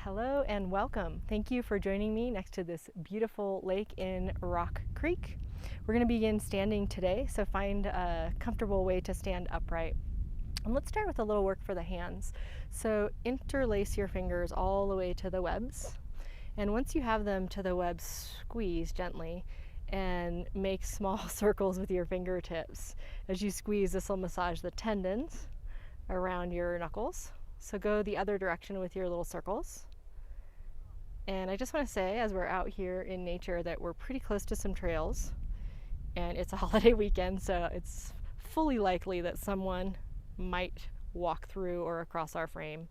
Hello and welcome. Thank you for joining me next to this beautiful lake in Rock Creek. We're going to begin standing today, so find a comfortable way to stand upright. And let's start with a little work for the hands. So interlace your fingers all the way to the webs. And once you have them to the webs, squeeze gently and make small circles with your fingertips. As you squeeze, this will massage the tendons around your knuckles. So go the other direction with your little circles. And I just want to say, as we're out here in nature, that we're pretty close to some trails. And it's a holiday weekend, so it's fully likely that someone might walk through or across our frame,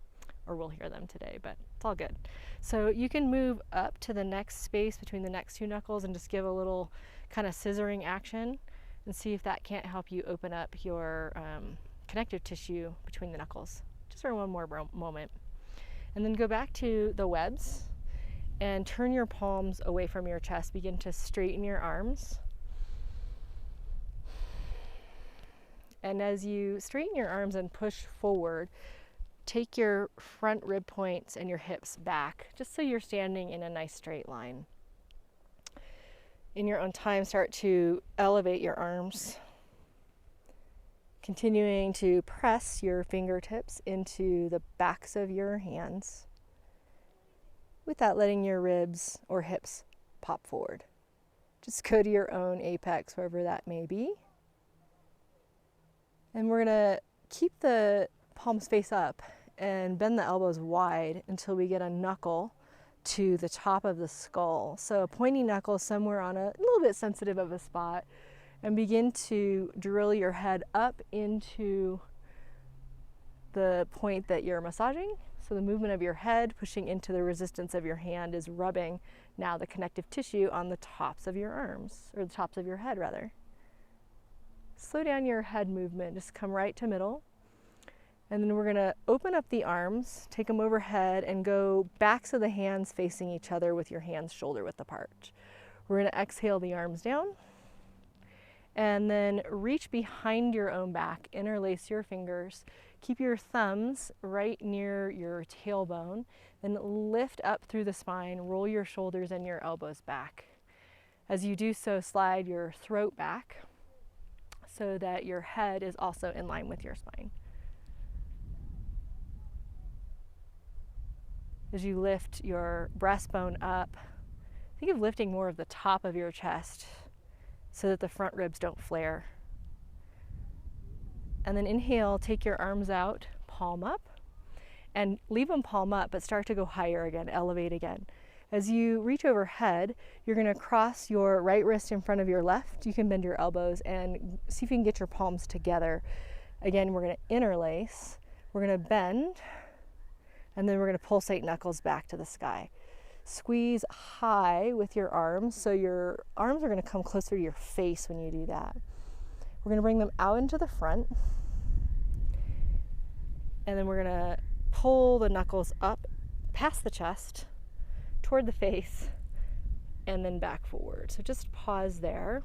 or we'll hear them today, but it's all good. So you can move up to the next space between the next two knuckles and just give a little kind of scissoring action and see if that can't help you open up your connective tissue between the knuckles. Just for one more moment. And then go back to the webs and turn your palms away from your chest. Begin to straighten your arms. And as you straighten your arms and push forward, take your front rib points and your hips back, just so you're standing in a nice straight line. In your own time, start to elevate your arms, continuing to press your fingertips into the backs of your hands without letting your ribs or hips pop forward. Just go to your own apex, wherever that may be. And we're gonna keep the palms face up and bend the elbows wide until we get a knuckle to the top of the skull. So a pointy knuckle somewhere on a little bit sensitive of a spot, and begin to drill your head up into the point that you're massaging. So the movement of your head pushing into the resistance of your hand is rubbing now the connective tissue on the tops of your arms, or the tops of your head rather. Slow down your head movement, just come right to middle. And then we're gonna open up the arms, take them overhead, and go backs of the hands facing each other with your hands shoulder width apart. We're gonna exhale the arms down. And then reach behind your own back, interlace your fingers, keep your thumbs right near your tailbone, then lift up through the spine, roll your shoulders and your elbows back. As you do so, slide your throat back so that your head is also in line with your spine. As you lift your breastbone up, think of lifting more of the top of your chest so that the front ribs don't flare. And then inhale, take your arms out, palm up, and leave them palm up, but start to go higher again, elevate again. As you reach overhead, you're gonna cross your right wrist in front of your left. You can bend your elbows and see if you can get your palms together. Again, we're gonna interlace, we're gonna bend, and then we're gonna pulsate knuckles back to the sky. Squeeze high with your arms, so your arms are going to come closer to your face when you do that. We're going to bring them out into the front, and then we're going to pull the knuckles up past the chest, toward the face, and then back forward. So just pause there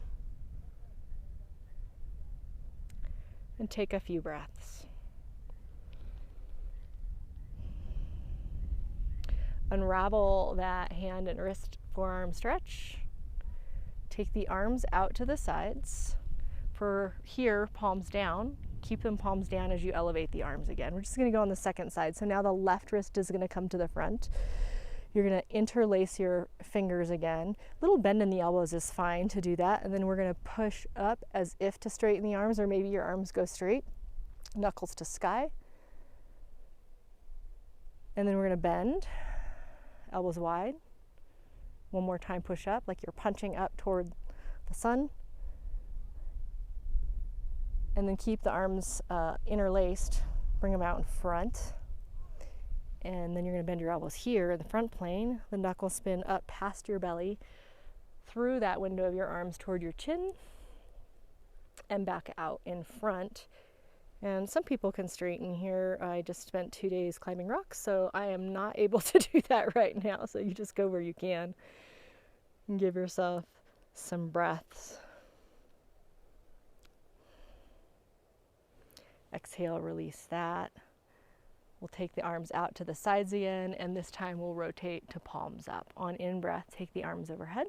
and take a few breaths. Unravel that hand and wrist forearm stretch. Take the arms out to the sides. For here, palms down. Keep them palms down as you elevate the arms again. We're just going to go on the second side. So now the left wrist is going to come to the front. You're going to interlace your fingers again. Little bend in the elbows is fine to do that. And then we're going to push up as if to straighten the arms, or maybe your arms go straight. Knuckles to sky. And then we're going to bend. Elbows wide. One more time, push up like you're punching up toward the sun. And then keep the arms interlaced. Bring them out in front. And then you're going to bend your elbows here in the front plane. The knuckles spin up past your belly, through that window of your arms toward your chin, and back out in front. And some people can straighten here. I just spent 2 days climbing rocks, so I am not able to do that right now. So you just go where you can and give yourself some breaths. Exhale, release that. We'll take the arms out to the sides again, and this time we'll rotate to palms up. On in-breath, take the arms overhead.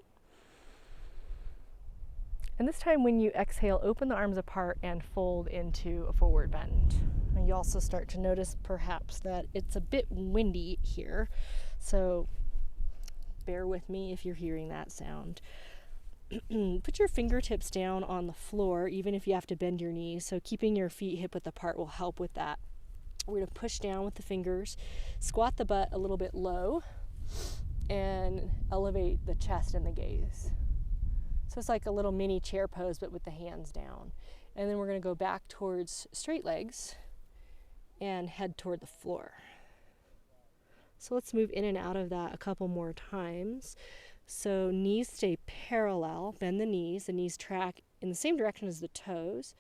And this time when you exhale, open the arms apart and fold into a forward bend. And you also start to notice perhaps that it's a bit windy here, so bear with me if you're hearing that sound. Put your fingertips down on the floor, even if you have to bend your knees. So keeping your feet hip width apart will help with that. We're going to push down with the fingers, squat the butt a little bit low, and elevate the chest and the gaze. So it's like a little mini chair pose, but with the hands down. And then we're going to go back towards straight legs and head toward the floor. So let's move in and out of that a couple more times. So knees stay parallel, bend the knees track in the same direction as the toes,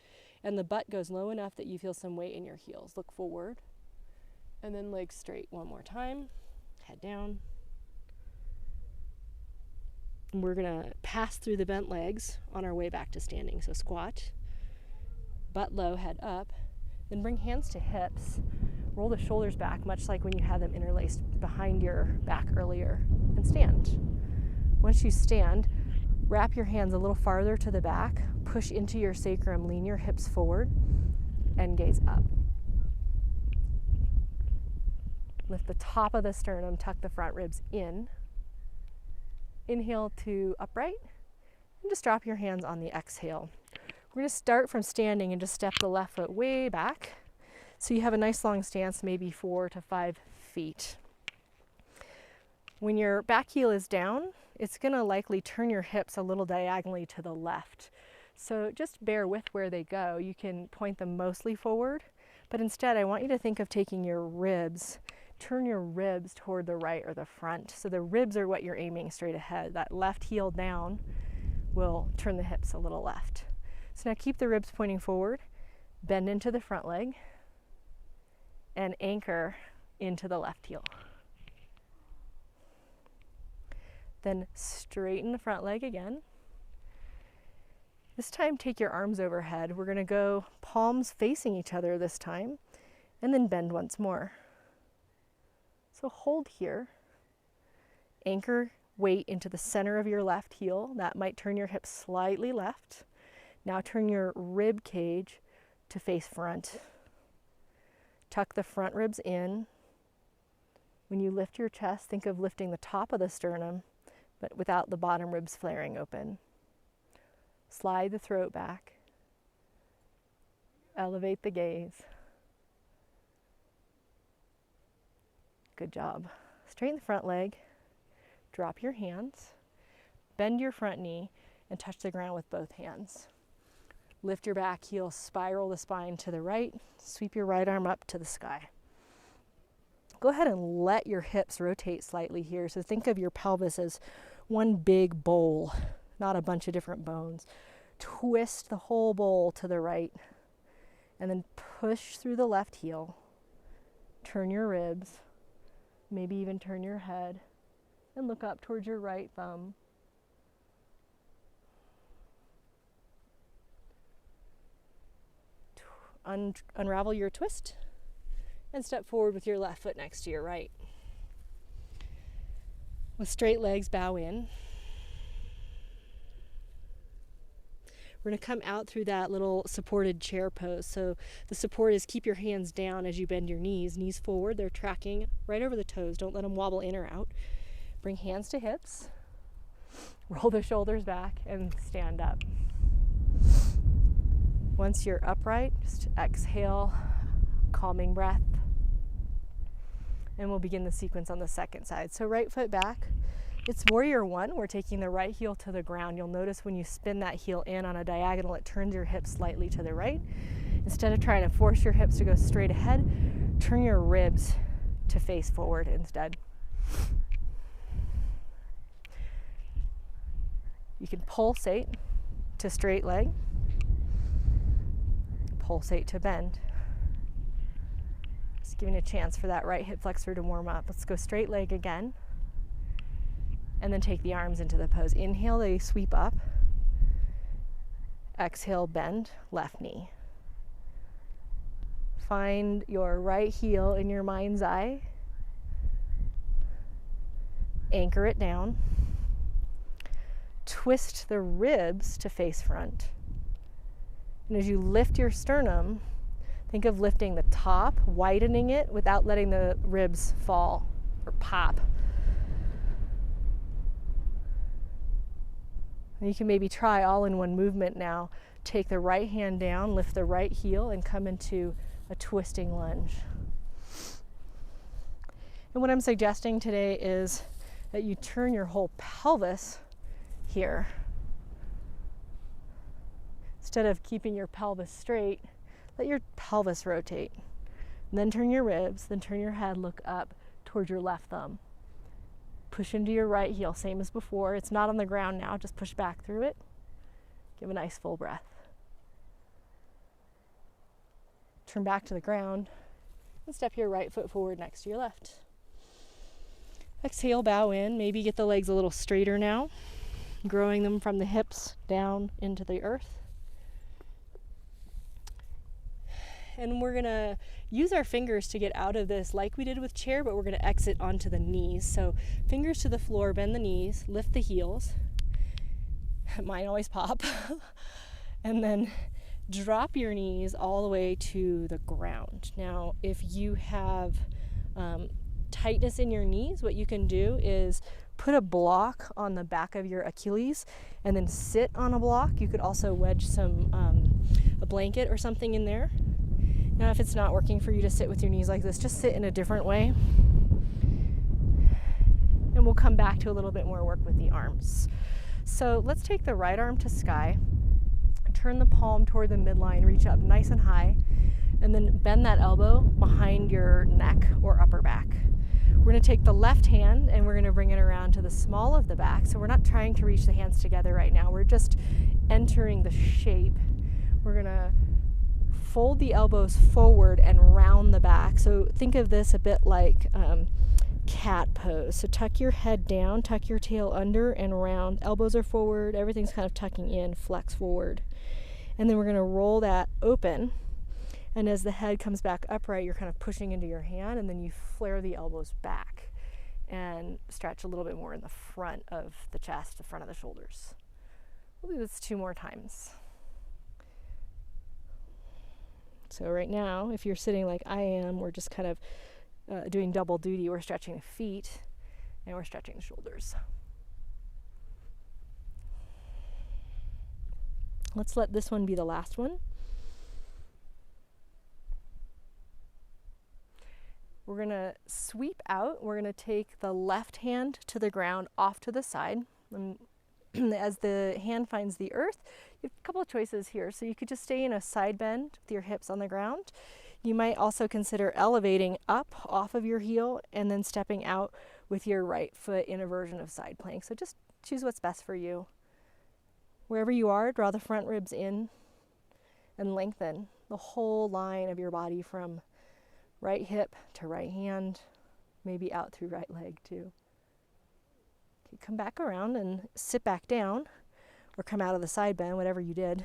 and the butt goes low enough that you feel some weight in your heels. Look forward, and then legs straight one more time, head down. And we're gonna pass through the bent legs on our way back to standing. So squat, butt low, head up, then bring hands to hips, roll the shoulders back, much like when you had them interlaced behind your back earlier, and stand. Once you stand, wrap your hands a little farther to the back, push into your sacrum, lean your hips forward, and gaze up. Lift the top of the sternum, tuck the front ribs in. Inhale to upright, and just drop your hands on the exhale. We're going to start from standing and just step the left foot way back, so you have a nice long stance, maybe 4 to 5 feet. When your back heel is down, it's going to likely turn your hips a little diagonally to the left. So just bear with where they go. You can point them mostly forward, but instead I want you to think of taking your ribs, turn your ribs toward the right or the front. So the ribs are what you're aiming straight ahead. That left heel down will turn the hips a little left. So now keep the ribs pointing forward, bend into the front leg, and anchor into the left heel. Then straighten the front leg again. This time take your arms overhead. We're going to go palms facing each other this time, and then bend once more. So hold here. Anchor weight into the center of your left heel. That might turn your hips slightly left. Now turn your rib cage to face front. Tuck the front ribs in. When you lift your chest, think of lifting the top of the sternum, but without the bottom ribs flaring open. Slide the throat back. Elevate the gaze. Good job. Straighten the front leg. Drop your hands. Bend your front knee and touch the ground with both hands. Lift your back heel, spiral the spine to the right. Sweep your right arm up to the sky. Go ahead and let your hips rotate slightly here. So think of your pelvis as one big bowl, not a bunch of different bones. Twist the whole bowl to the right, and then push through the left heel. Turn your ribs, maybe even turn your head, and look up towards your right thumb. Unravel your twist and step forward with your left foot next to your right. With straight legs, bow in. We're going to come out through that little supported chair pose. So the support is keep your hands down as you bend your knees. Knees forward, they're tracking right over the toes. Don't let them wobble in or out. Bring hands to hips. Roll the shoulders back and stand up. Once you're upright, just exhale, calming breath. And we'll begin the sequence on the second side. So right foot back. It's warrior one. We're taking the right heel to the ground. You'll notice when you spin that heel in on a diagonal, it turns your hips slightly to the right. Instead of trying to force your hips to go straight ahead, turn your ribs to face forward instead. You can pulsate to straight leg, pulsate to bend. Just giving a chance for that right hip flexor to warm up. Let's go straight leg again. And then take the arms into the pose. Inhale, they sweep up. Exhale, bend, left knee. find your right heel in your mind's eye, anchor it down, twist the ribs to face front. And as you lift your sternum, think of lifting the top, widening it without letting the ribs fall or pop. And you can maybe try all in one movement now. Take the right hand down, lift the right heel, and come into a twisting lunge. And what I'm suggesting today is that you turn your whole pelvis here. Instead of keeping your pelvis straight, let your pelvis rotate. And then turn your ribs, then turn your head, look up towards your left thumb. Push into your right heel, same as before. It's not on the ground now, just push back through it. Give a nice full breath. Turn back to the ground and step your right foot forward next to your left. Exhale, bow in. Maybe get the legs a little straighter now, growing them from the hips down into the earth. And we're gonna use our fingers to get out of this like we did with chair, but we're gonna exit onto the knees. So fingers to the floor, bend the knees, lift the heels. Mine always pop. And then drop your knees all the way to the ground. Now, if you have tightness in your knees, what you can do is put a block on the back of your Achilles and then sit on a block. You could also wedge a blanket or something in there. Now, if it's not working for you to sit with your knees like this, just sit in a different way. And we'll come back to a little bit more work with the arms. So let's take the right arm to sky, turn the palm toward the midline, reach up nice and high, and then bend that elbow behind your neck or upper back. We're going to take the left hand and we're going to bring it around to the small of the back. So we're not trying to reach the hands together right now. We're just entering the shape. We're going to fold the elbows forward and round the back. So think of this a bit like cat pose. So tuck your head down, tuck your tail under and round. Elbows are forward, everything's kind of tucking in, flex forward. And then we're going to roll that open. And as the head comes back upright, you're kind of pushing into your hand, and then you flare the elbows back and stretch a little bit more in the front of the chest, the front of the shoulders. We'll do this 2 more times. So right now, if you're sitting like I am, we're just kind of doing double duty. We're stretching the feet and we're stretching the shoulders. Let's let this one be the last one. We're going to sweep out. We're going to take the left hand to the ground off to the side. And as the hand finds the earth, you have a couple of choices here. So you could just stay in a side bend with your hips on the ground. You might also consider elevating up off of your heel and then stepping out with your right foot in a version of side plank. So just choose what's best for you. Wherever you are, draw the front ribs in and lengthen the whole line of your body from right hip to right hand, maybe out through right leg too. Okay, come back around and sit back down or come out of the side bend, whatever you did.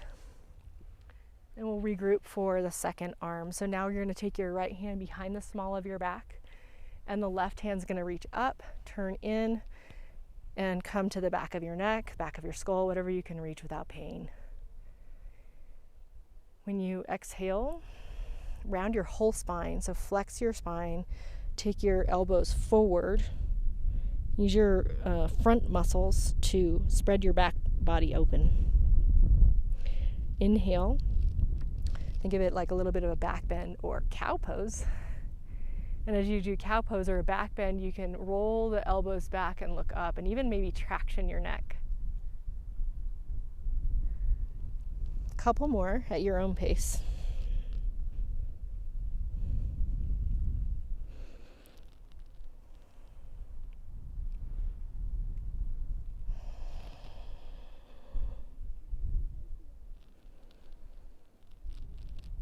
And we'll regroup for the second arm. So now you're going to take your right hand behind the small of your back and the left hand's going to reach up, turn in, and come to the back of your neck, back of your skull, whatever you can reach without pain. When you exhale, round your whole spine. So flex your spine, take your elbows forward, use your front muscles to spread your back body open. Inhale, think of it like a little bit of a back bend or cow pose. And as you do cow pose or a back bend, you can roll the elbows back and look up and even maybe traction your neck. A couple more at your own pace.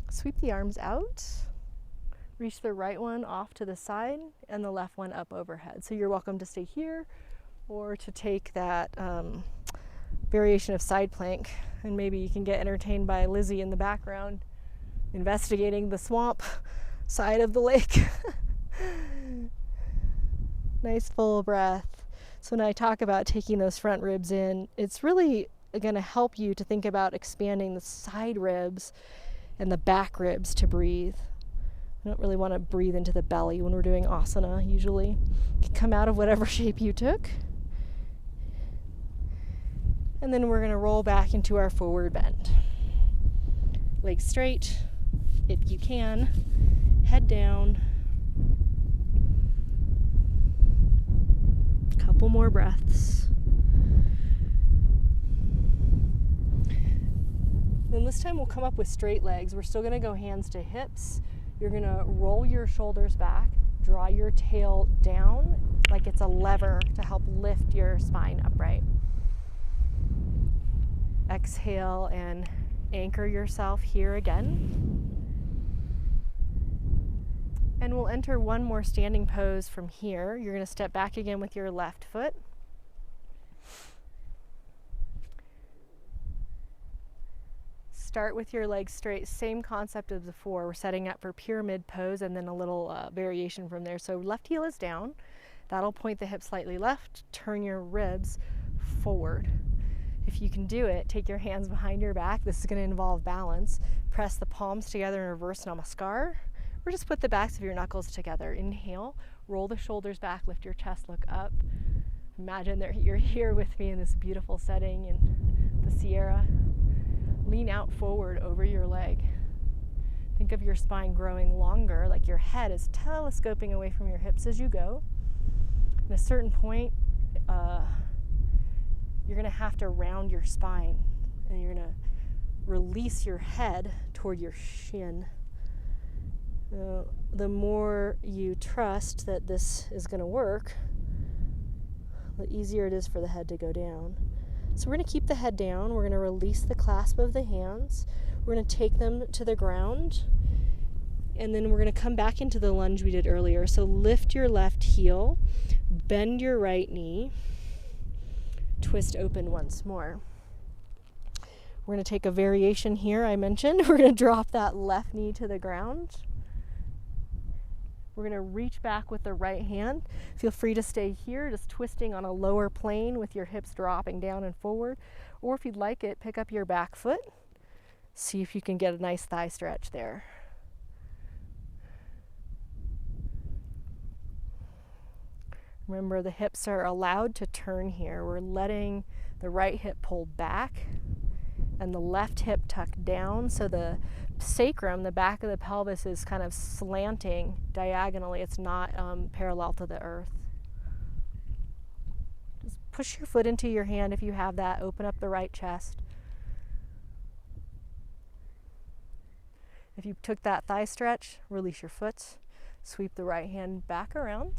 Sweep the arms out, reach the right one off to the side and the left one up overhead. So you're welcome to stay here or to take that variation of side plank, and maybe you can get entertained by Lizzie in the background investigating the swamp side of the lake. Nice full breath. So when I talk about taking those front ribs in, it's really going to help you to think about expanding the side ribs and the back ribs to breathe. I don't really want to breathe into the belly when we're doing asana usually. You can come out of whatever shape you took. And then we're going to roll back into our forward bend. Legs straight, if you can, head down. Couple more breaths. Then this time we'll come up with straight legs. We're still going to go hands to hips. You're going to roll your shoulders back, draw your tail down like it's a lever to help lift your spine upright. Exhale and anchor yourself here again. And we'll enter one more standing pose from here. You're going to step back again with your left foot. Start with your legs straight, same concept as before. We're setting up for pyramid pose and then a little variation from there. So left heel is down. That'll point the hip slightly left. Turn your ribs forward. If you can do it, take your hands behind your back. This is going to involve balance. Press the palms together in reverse namaskar, or just put the backs of your knuckles together. Inhale, roll the shoulders back, lift your chest, look up. Imagine that you're here with me in this beautiful setting in the Sierra. Lean out forward over your leg. Think of your spine growing longer, like your head is telescoping away from your hips as you go. At a certain point, you're going to have to round your spine, and you're going to release your head toward your shin. The more you trust that this is going to work, the easier it is for the head to go down. So we're going to keep the head down. We're going to release the clasp of the hands. We're going to take them to the ground. And then we're going to come back into the lunge we did earlier. So lift your left heel, bend your right knee, twist open once more. We're going to take a variation here I mentioned. We're going to drop that left knee to the ground. We're going to reach back with the right hand. Feel free to stay here, just twisting on a lower plane with your hips dropping down and forward. Or if you'd like it, pick up your back foot. See if you can get a nice thigh stretch there. Remember, the hips are allowed to turn here. We're letting the right hip pull back and the left hip tuck down, so the sacrum, the back of the pelvis, is kind of slanting diagonally. It's not parallel to the earth. Just push your foot into your hand if you have that. Open up the right chest. If you took that thigh stretch, release your foot. Sweep the right hand back around.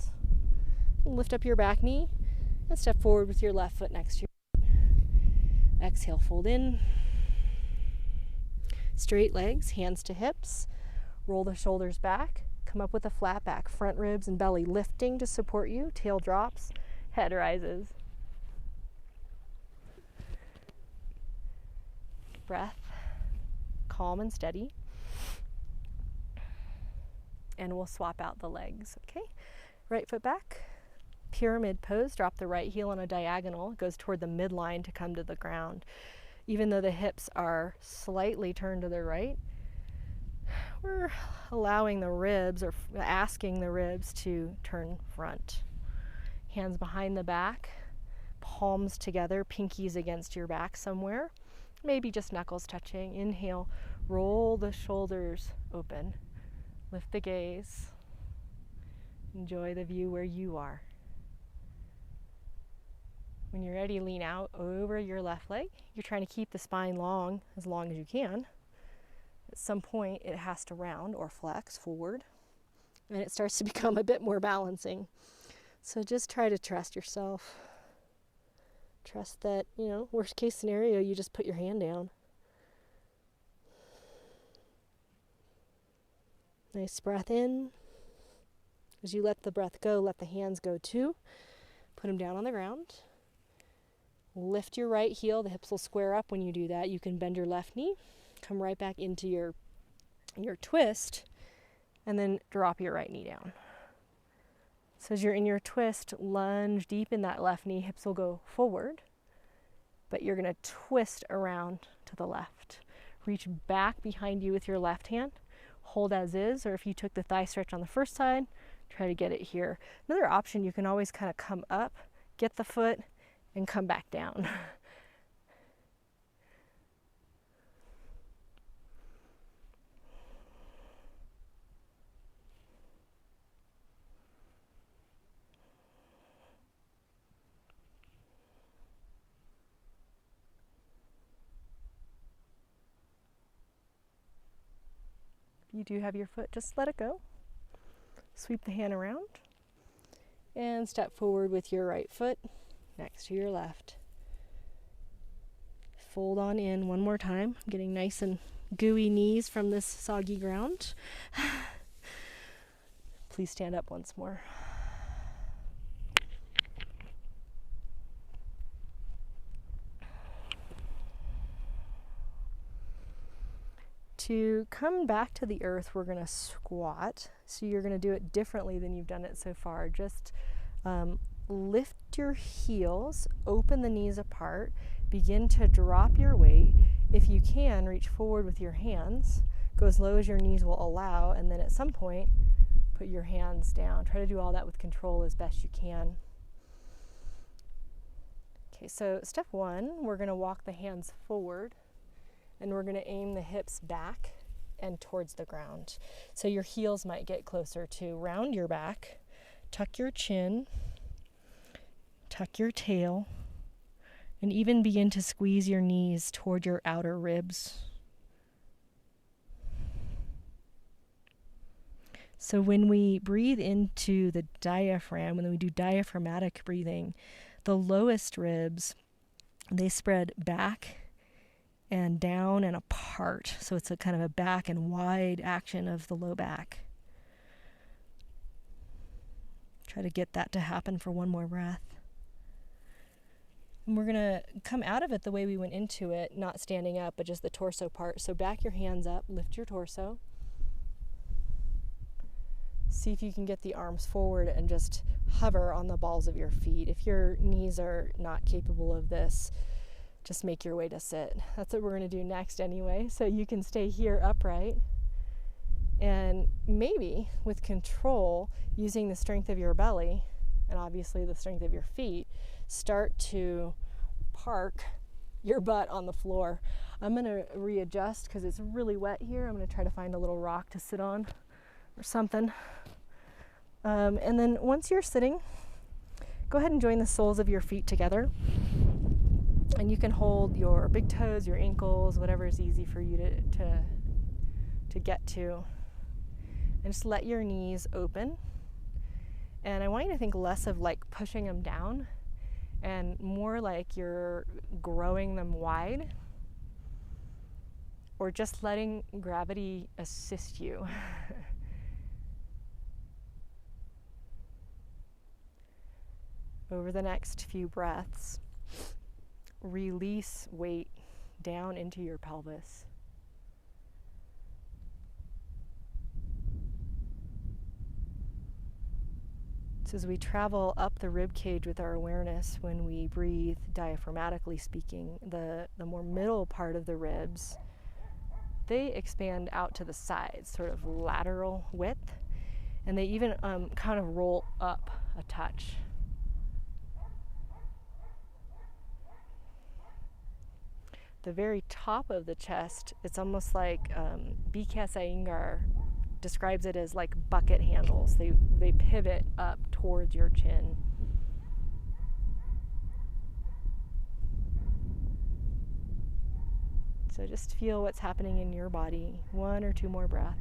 Lift up your back knee and step forward with your left foot next to you. Exhale, fold in. Straight legs, hands to hips. Roll the shoulders back. Come up with a flat back. Front ribs and belly lifting to support you. Tail drops. Head rises. Breath. Calm and steady. And we'll swap out the legs, okay? Right foot back. Pyramid pose. Drop the right heel on a diagonal. It goes toward the midline to come to the ground. Even though the hips are slightly turned to the right, we're allowing the ribs, or asking the ribs, to turn front. Hands behind the back, palms together, pinkies against your back somewhere. Maybe just knuckles touching. Inhale, roll the shoulders open. Lift the gaze. Enjoy the view where you are. When you're ready, lean out over your left leg. You're trying to keep the spine long as you can. At some point, it has to round or flex forward, and it starts to become a bit more balancing. So just try to trust yourself. Trust that, worst case scenario, you just put your hand down. Nice breath in. As you let the breath go, let the hands go too. Put them down on the ground. Lift your right heel. The hips will square up when you do that. You can bend your left knee. Come right back into your your twist, and then drop your right knee down. So as you're in your twist, lunge deep in that left knee, hips will go forward, but you're going to twist around to the left. Reach back behind you with your left hand, hold as is, or if you took the thigh stretch on the first side, try to get it here. Another option, you can always kind of come up, get the foot, and come back down. You do have your foot, just let it go. Sweep the hand around and step forward with your right foot next to your left. Fold on in one more time. I'm getting nice and gooey knees from this soggy ground. Please stand up once more. To come back to the earth, we're going to squat. So you're going to do it differently than you've done it so far. Just lift your heels, open the knees apart, begin to drop your weight. If you can, reach forward with your hands, go as low as your knees will allow, and then at some point, put your hands down. Try to do all that with control as best you can. Okay, so step one, we're going to walk the hands forward. And we're going to aim the hips back and towards the ground. So your heels might get closer to round your back, tuck your chin, tuck your tail, and even begin to squeeze your knees toward your outer ribs. So when we breathe into the diaphragm, when we do diaphragmatic breathing, the lowest ribs, they spread back and down and apart. So it's a kind of a back and wide action of the low back. Try to get that to happen for one more breath. And we're going to come out of it the way we went into it, not standing up, but just the torso part. So back your hands up, lift your torso. See if you can get the arms forward and just hover on the balls of your feet. If your knees are not capable of this, just make your way to sit. That's what we're going to do next anyway. So you can stay here upright and maybe with control, using the strength of your belly and obviously the strength of your feet, start to park your butt on the floor. I'm going to readjust because it's really wet here. I'm going to try to find a little rock to sit on or something. And then once you're sitting, go ahead and join the soles of your feet together. And you can hold your big toes, your ankles, whatever is easy for you to get to. And just let your knees open. And I want you to think less of like pushing them down and more like you're growing them wide or just letting gravity assist you. Over the next few breaths, release weight down into your pelvis. So as we travel up the rib cage with our awareness, when we breathe diaphragmatically speaking, the more middle part of the ribs, they expand out to the sides, sort of lateral width, and they even kind of roll up a touch. The very top of the chest, it's almost like B.K. Iyengar describes it as like bucket handles. They pivot up towards your chin. So just feel what's happening in your body. 1 or 2 more breaths.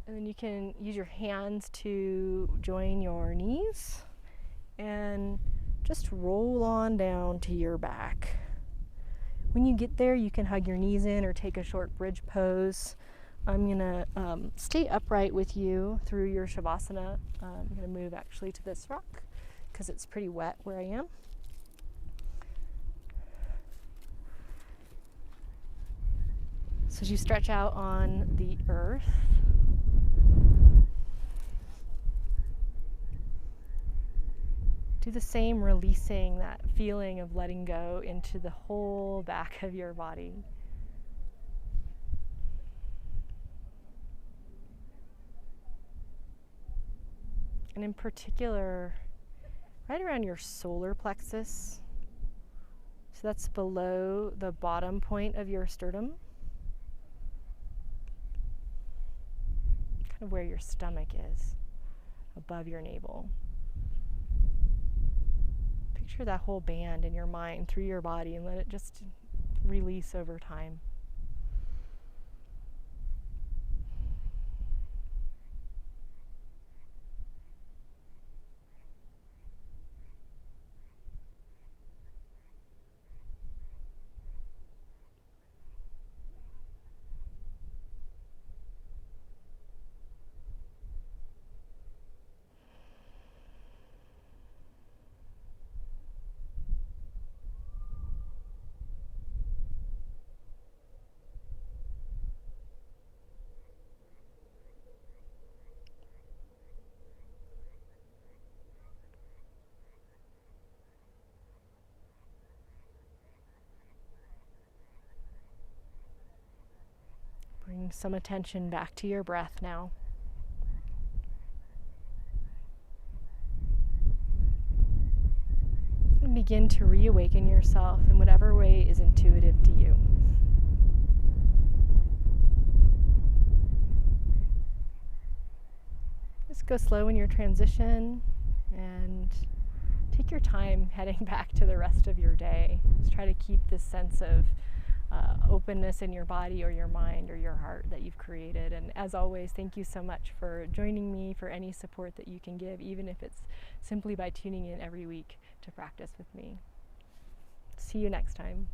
And then you can use your hands to join your knees and just roll on down to your back. When you get there, you can hug your knees in or take a short bridge pose. I'm going to stay upright with you through your shavasana. I'm going to move actually to this rock. because it's pretty wet where I am. So as you stretch out on the earth, do the same, releasing that feeling of letting go into the whole back of your body. And in particular, right around your solar plexus. So that's below the bottom point of your sternum. Kind of where your stomach is, above your navel. Picture that whole band in your mind through your body and let it just release over time. Bring some attention back to your breath now. And begin to reawaken yourself in whatever way is intuitive to you. Just go slow in your transition and take your time heading back to the rest of your day. Just try to keep this sense of openness in your body or your mind or your heart that you've created. And as always, thank you so much for joining me, for any support that you can give, even if it's simply by tuning in every week to practice with me. See you next time.